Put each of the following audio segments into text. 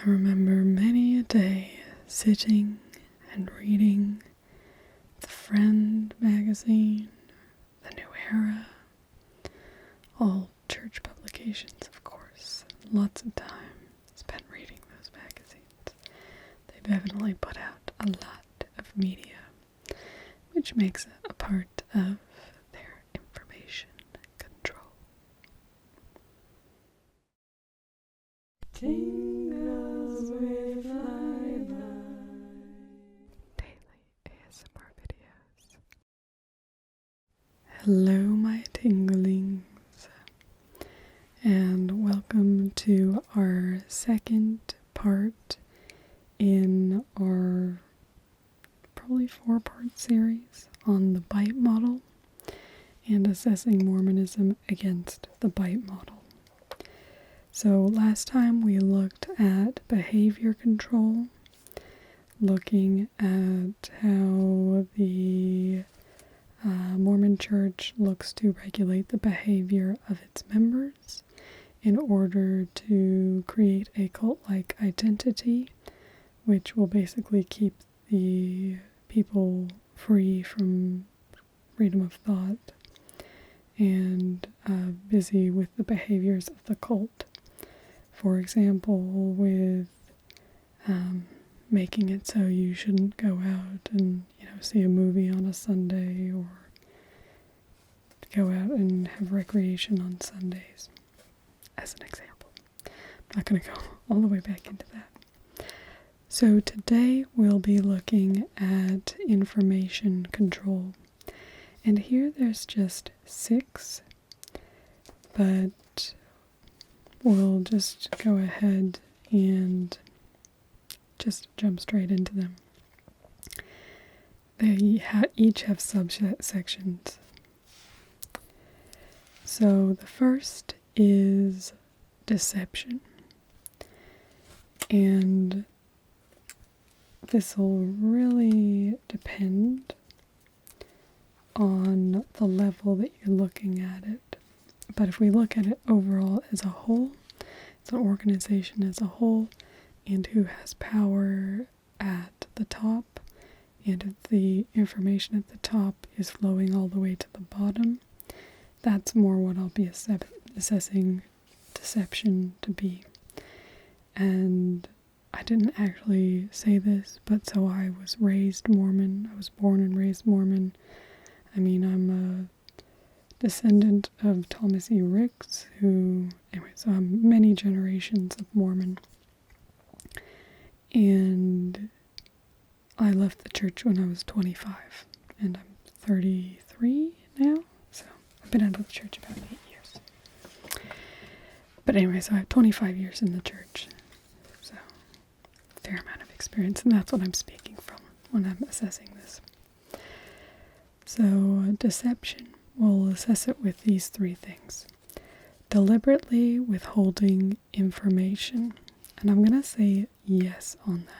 remember many a day sitting and reading the Friend magazine, the New Era, all church publications, of course. Lots of time spent reading those magazines. They definitely put out a lot of media, which makes it a part of their information control. Tingles with flyby. Daily ASMR videos. Hello, my tinglings, and welcome to our second part in our probably 4-part series on the bite model and assessing Mormonism against the bite model. So last time we looked at behavior control, looking at how the Mormon Church looks to regulate the behavior of its members in order to create a cult-like identity, which will basically keep the people free from freedom of thought and busy with the behaviors of the cult. For example, with making it so you shouldn't go out and, see a movie on a Sunday or go out and have recreation on Sundays, as an example. I'm not going to go all the way back into that. So today we'll be looking at information control. And here there's just 6, but we'll just go ahead and just jump straight into them. They each have subsections. So the first is deception. And this will really depend on the level that you're looking at it. But if we look at it overall as a whole, it's an organization as a whole, and who has power at the top, and if the information at the top is flowing all the way to the bottom, that's more what I'll be assessing deception to be. And I didn't actually say this, but so I was raised Mormon. I was born and raised Mormon. I mean, I'm a descendant of Thomas E. Ricks, so I'm many generations of Mormon. And I left the church when I was 25, and I'm 33 now, so I've been out of the church about 8 years. But anyway, so I have 25 years in the church, so a fair amount of experience, and that's what I'm speaking from when I'm assessing this. So deception, we'll assess it with these 3 things. Deliberately withholding information, and I'm going to say yes on that.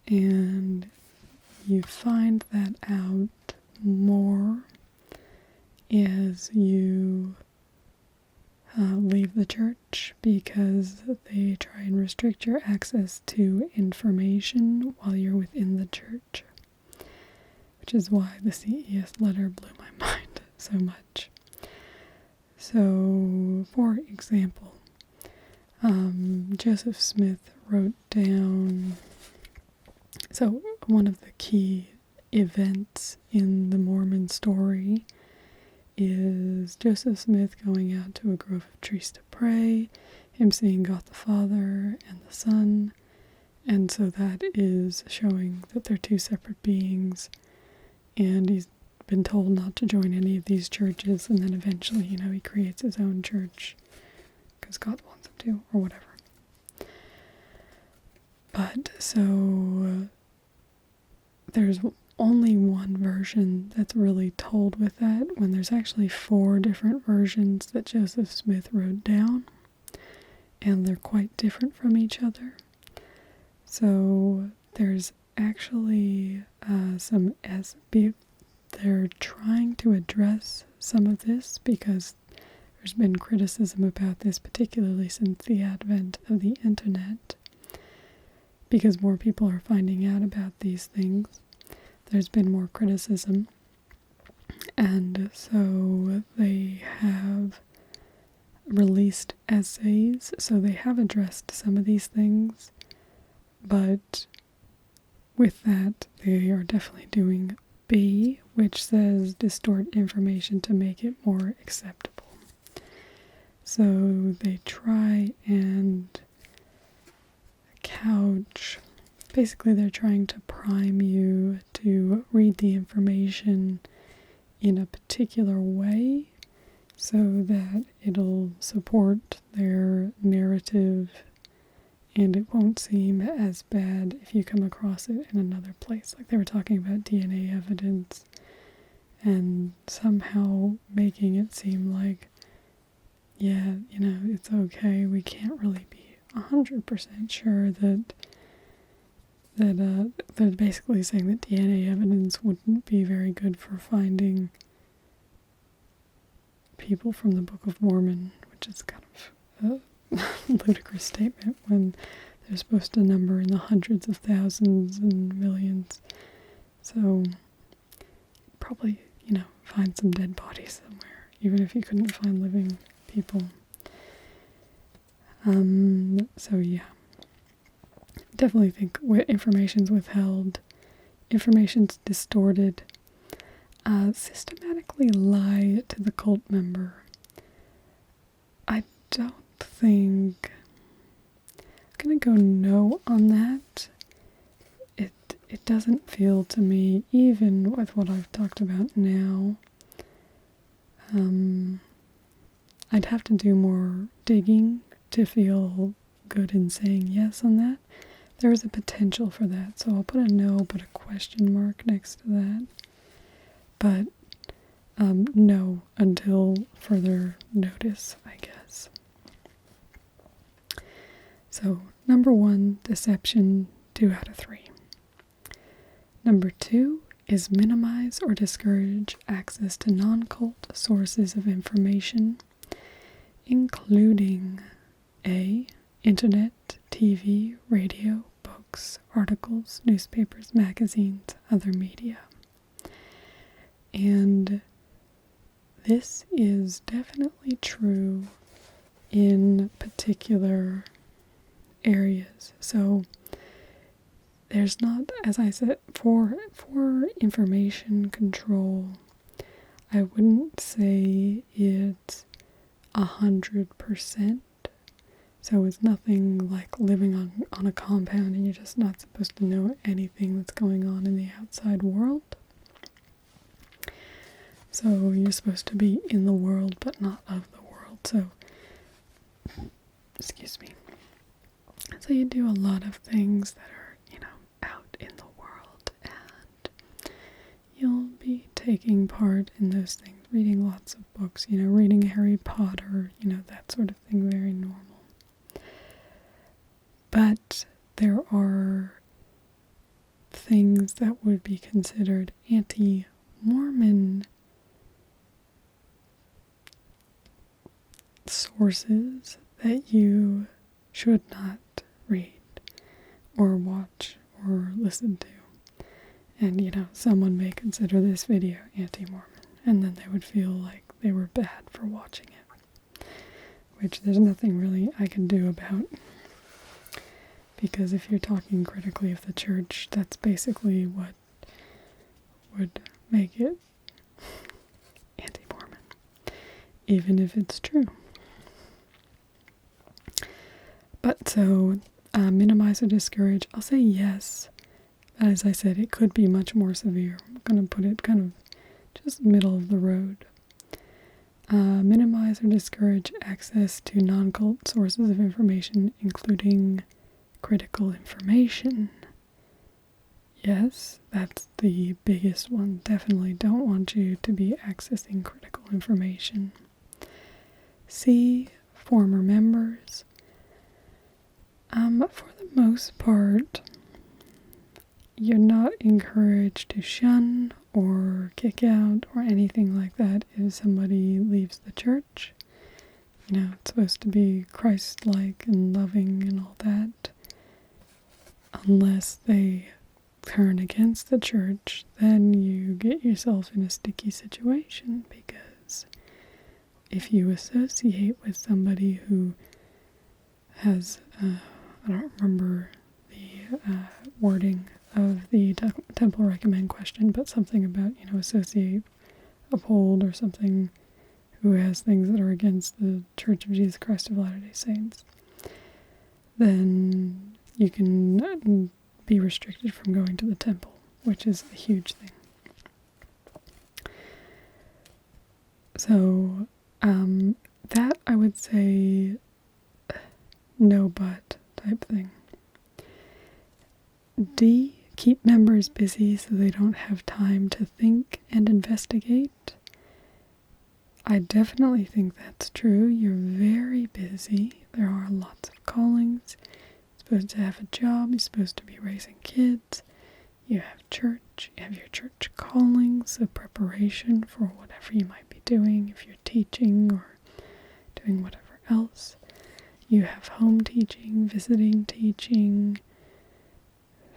And you find that out more as you leave the church, because they try and restrict your access to information while you're within the church, which is why the CES letter blew my mind so much. So, for example, Joseph Smith wrote down, so one of the key events in the Mormon story is Joseph Smith going out to a grove of trees to pray, him seeing God the Father and the Son, and so that is showing that they're 2 separate beings, and he's been told not to join any of these churches, and then eventually, he creates his own church because God wants him to, or whatever. But, so, there's only one version that's really told with that, when there's actually 4 different versions that Joseph Smith wrote down, and they're quite different from each other. So, there's actually they're trying to address some of this, because there's been criticism about this, particularly since the advent of the internet, because more people are finding out about these things. There's been more criticism, and so they have released essays, so they have addressed some of these things, but with that, they are definitely doing B, which says distort information to make it more acceptable. So they try and couch, basically they're trying to prime you to read the information in a particular way so that it'll support their narrative and it won't seem as bad if you come across it in another place. Like they were talking about DNA evidence and somehow making it seem like, yeah, it's okay. We can't really be 100% sure that they're basically saying that DNA evidence wouldn't be very good for finding people from the Book of Mormon, which is kind of a ludicrous statement when they're supposed to number in the hundreds of thousands and millions. So probably, find some dead bodies somewhere, even if you couldn't find living people. So yeah. Definitely think information's withheld, information's distorted, systematically lie to the cult member. I don't think I'm gonna go no on that. It doesn't feel to me, even with what I've talked about now, I'd have to do more digging to feel good in saying yes on that. There is a potential for that, so I'll put a no but a question mark next to that. But no until further notice, I guess. So, number 1, deception, 2 out of 3. Number 2 is minimize or discourage access to non-cult sources of information, including A, internet, TV, radio, books, articles, newspapers, magazines, other media. And this is definitely true in particular areas. So there's not, as I said, for information control, I wouldn't say it's 100%. So it's nothing like living on a compound and you're just not supposed to know anything that's going on in the outside world. So you're supposed to be in the world but not of the world. So, excuse me. So you do a lot of things that are, out in the world, and you'll be taking part in those things, reading lots of books, reading Harry Potter, that sort of thing, very normal. But there are things that would be considered anti-Mormon sources that you should not read or watch or listen to. And, someone may consider this video anti-Mormon, and then they would feel like they were bad for watching it, which there's nothing really I can do about. Because if you're talking critically of the church, that's basically what would make it anti-Mormon, even if it's true. But so, minimize or discourage, I'll say yes. As I said, it could be much more severe. I'm going to put it kind of just middle of the road. Minimize or discourage access to non-cult sources of information, including critical information. Yes, that's the biggest one. Definitely don't want you to be accessing critical information. C, former members. For the most part, you're not encouraged to shun or kick out or anything like that if somebody leaves the church. it's supposed to be Christ-like and loving and all that. Unless they turn against the church, then you get yourself in a sticky situation, because if you associate with somebody who has, I don't remember the wording of the temple recommend question, but something about, associate, uphold, or something, who has things that are against the Church of Jesus Christ of Latter-day Saints, then you can be restricted from going to the temple, which is a huge thing. So, that I would say no but type thing. D, keep members busy so they don't have time to think and investigate. I definitely think that's true. You're very busy. There are lots of callings. You're supposed to have a job. You're supposed to be raising kids. You have church. You have your church callings, so preparation for whatever you might be doing, if you're teaching or doing whatever else. You have home teaching, visiting teaching,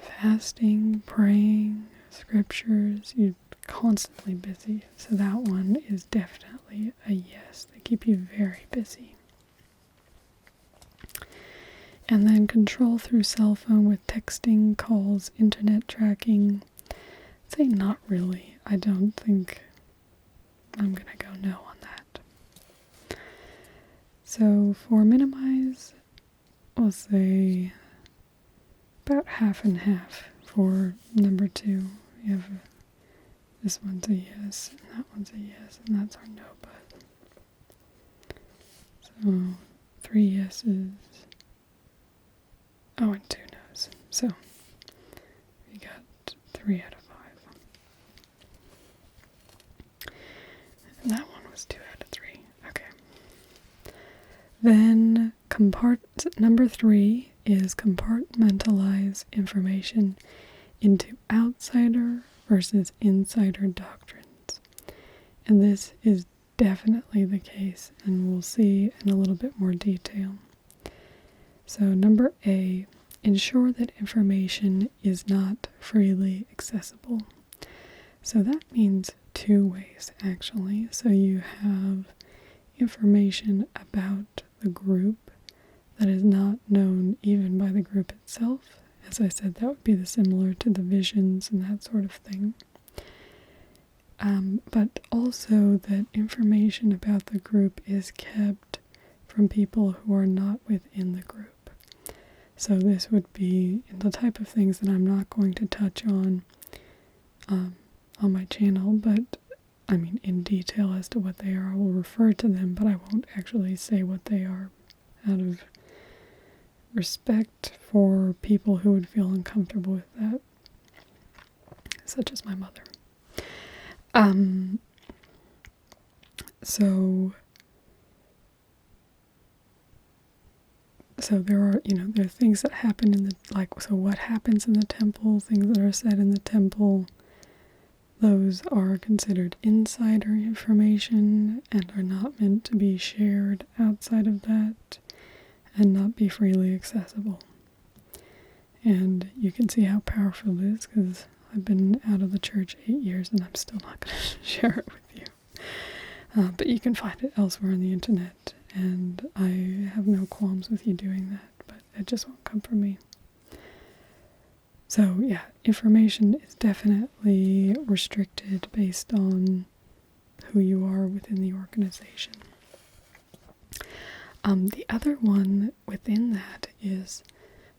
fasting, praying, scriptures. You're constantly busy. So that one is definitely a yes. They keep you very busy. And then control through cell phone with texting, calls, internet tracking. I'd say not really. I don't think I'm going to go no on that. So for minimize, we'll say about half and half for number 2. We have this one's a yes, and that one's a yes, and that's our no but. So 3 yeses. Oh, and 2 no's. So we got 3 out of 5. And that one was 2 out of 3. Okay. Then number 3 is compartmentalize information into outsider versus insider doctrines. And this is definitely the case, and we'll see in a little bit more detail. So number A, ensure that information is not freely accessible. So that means 2 ways, actually. So you have information about the group that is not known even by the group itself. As I said, that would be similar to the visions and that sort of thing. But also that information about the group is kept from people who are not within the group. So this would be the type of things that I'm not going to touch on my channel, but I mean in detail as to what they are. I will refer to them, but I won't actually say what they are out of respect for people who would feel uncomfortable with that, such as my mother. So there are, there are things that happen in so what happens in the temple, things that are said in the temple, those are considered insider information and are not meant to be shared outside of that and not be freely accessible. And you can see how powerful it is, because I've been out of the church 8 years and I'm still not going to share it with you. But you can find it elsewhere on the internet, and I have no qualms with you doing that, but it just won't come from me. So yeah, information is definitely restricted based on who you are within the organization. The other one within that is,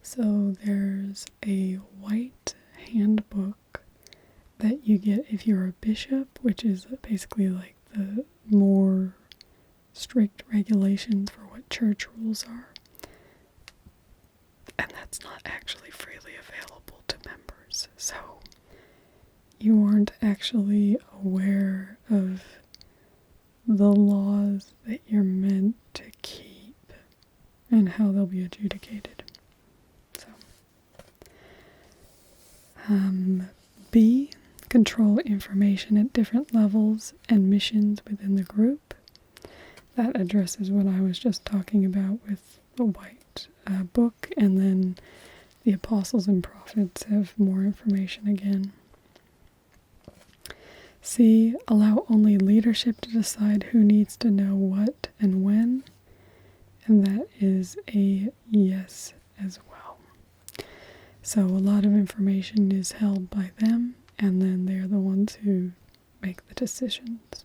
so there's a white handbook that you get if you're a bishop, which is basically like the more strict regulations for what church rules are. And that's not actually freely available to members. So you aren't actually aware of the laws that you're meant to keep and how they'll be adjudicated. So, B, control information at different levels and missions within the group. that addresses what I was just talking about with the white book, and then the apostles and prophets have more information again. C, allow only leadership to decide who needs to know what and when, and that is a yes as well. So a lot of information is held by them, and then they're the ones who make the decisions.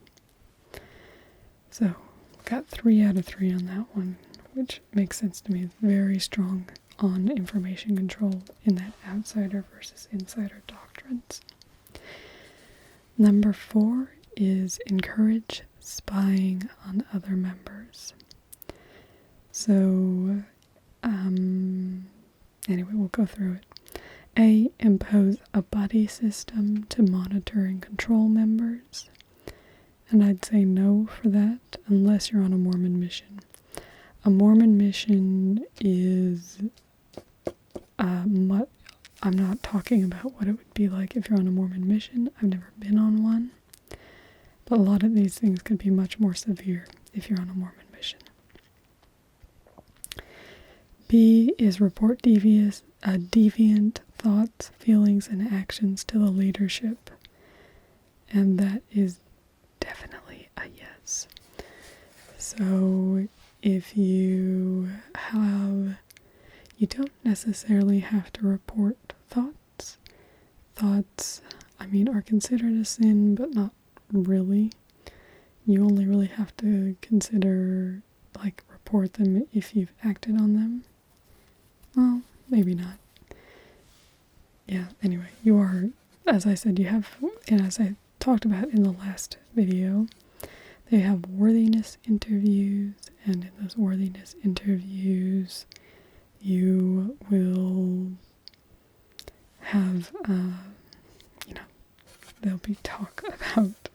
So, got 3 out of 3 on that one, which makes sense to me. It's very strong on information control in that outsider versus insider doctrines. Number 4 is encourage spying on other members. So, anyway, we'll go through it. A, impose a buddy system to monitor and control members. And I'd say no for that unless you're on a Mormon mission. A Mormon mission is, I'm not talking about what it would be like if you're on a Mormon mission. I've never been on one. But a lot of these things could be much more severe if you're on a Mormon mission. B is report deviant thoughts, feelings, and actions to the leadership. And that is definitely a yes. So if you don't necessarily have to report thoughts. Thoughts, are considered a sin, but not really. You only really have to consider, report them if you've acted on them. Well, maybe not. Yeah, anyway, you are, as I said, you have, and as I talked about in the last video, they have worthiness interviews, and in those worthiness interviews, you will have, there'll be talk about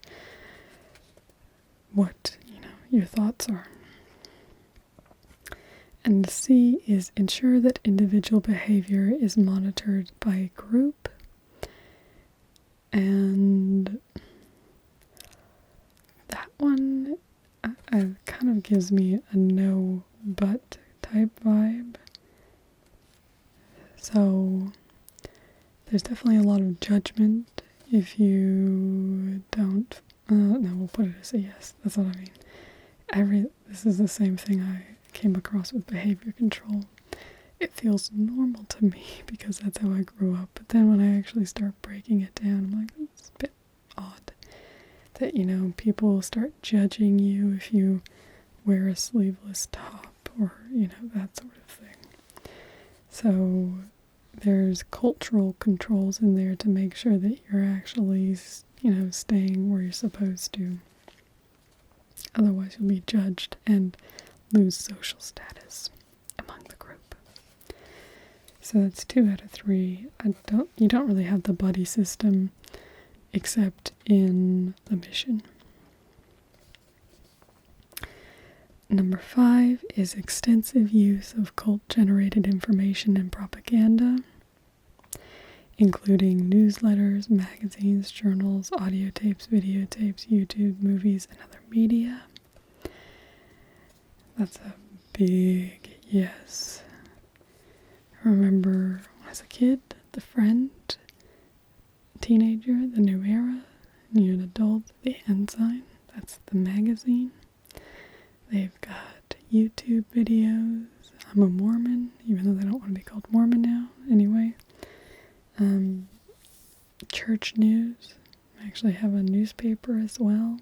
what, your thoughts are. And C is ensure that individual behavior is monitored by a group. And that one kind of gives me a no but type vibe. So there's definitely a lot of judgment if you don't. No, we'll put it as a yes. That's what I mean. This is the same thing I came across with behavior control. It feels normal to me because that's how I grew up. But then when I actually start breaking it down, I'm like, it's a bit odd that, people will start judging you if you wear a sleeveless top or, that sort of thing. So there's cultural controls in there to make sure that you're actually, staying where you're supposed to. Otherwise you'll be judged and lose social status among the group. So that's 2 out of 3. You don't really have the buddy system except in the mission. Number 5 is extensive use of cult-generated information and propaganda, including newsletters, magazines, journals, audio tapes, videotapes, YouTube, movies, and other media. That's a big yes. I remember when I was a kid, The Friend, teenager, The New Era, New Adult, The Ensign. That's the magazine. They've got YouTube videos. I'm a Mormon, even though they don't want to be called Mormon now. Anyway. Church news. I actually have a newspaper as well,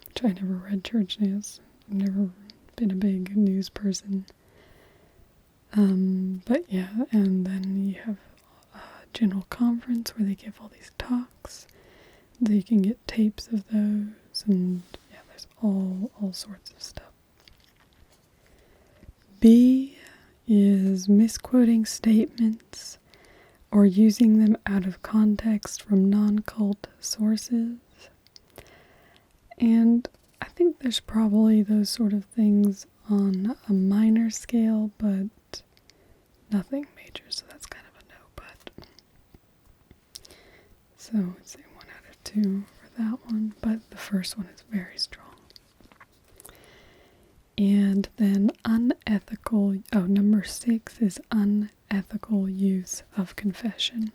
which I never read church news. I've never been a big news person. But yeah, and then you have a general conference where they give all these talks. You can get tapes of those, and yeah, there's all sorts of stuff. B is misquoting statements or using them out of context from non-cult sources. And I think there's probably those sort of things on a minor scale, but nothing major, so that's kind of a no, but. So I'd say 1 out of 2 for that one, but the first one is very strong. mindful use of confession.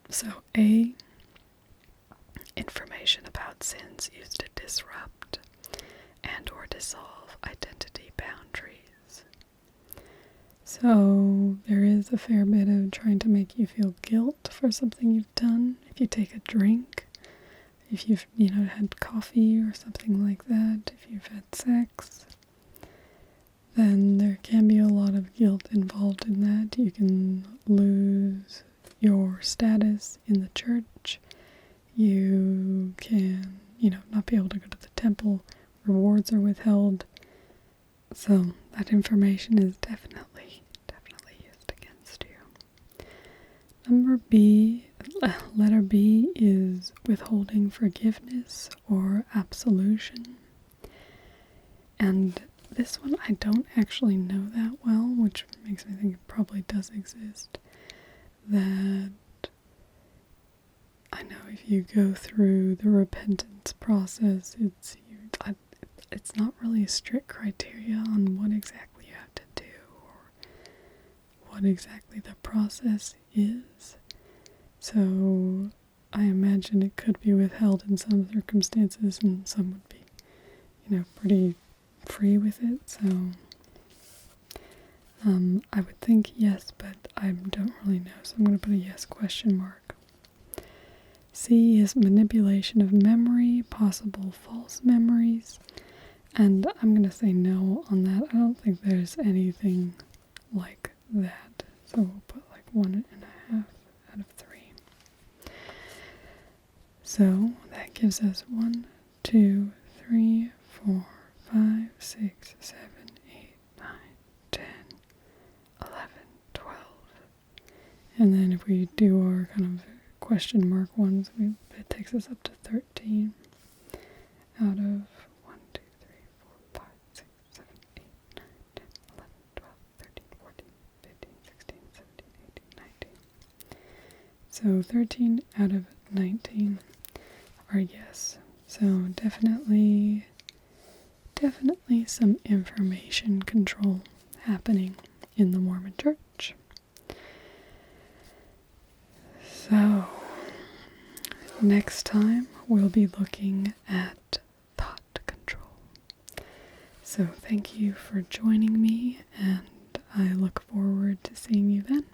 So A, information about sins used to disrupt and or dissolve identity boundaries. So there is a fair bit of trying to make you feel guilt for something you've done. If you take a drink, if you've, had coffee or something like that, if you've had sex, then there can be a lot of guilt involved in that. You can lose your status in the church. You can, not be able to go to the temple. Rewards are withheld. So that information is definitely used against you. Letter B is withholding forgiveness or absolution. And this one I don't actually know that well, which makes me think it probably does exist. That I know if you go through the repentance process, it's not really a strict criteria on what exactly you have to do or what exactly the process is. So I imagine it could be withheld in some circumstances and some would be, pretty free with it. So I would think yes, but I don't really know. So I'm going to put a yes question mark. C is manipulation of memory, possible false memories. And I'm going to say no on that. I don't think there's anything like that. So we'll put like 1.5 out of 3. So that gives us 1, 2, 3, 4, 5, 6, 7, 8, 9, 10, 11, 12. And then if we do our kind of question mark ones, it takes us up to 13 out of 1, 2, 3, 4, 5, 6, 7, 8, 9, 10, 11, 12, 13, 14, 15, 16, 17, 18, 19. So 13 out of 19 are yes. So definitely some information control happening in the Mormon Church. So next time we'll be looking at thought control. So thank you for joining me, and I look forward to seeing you then.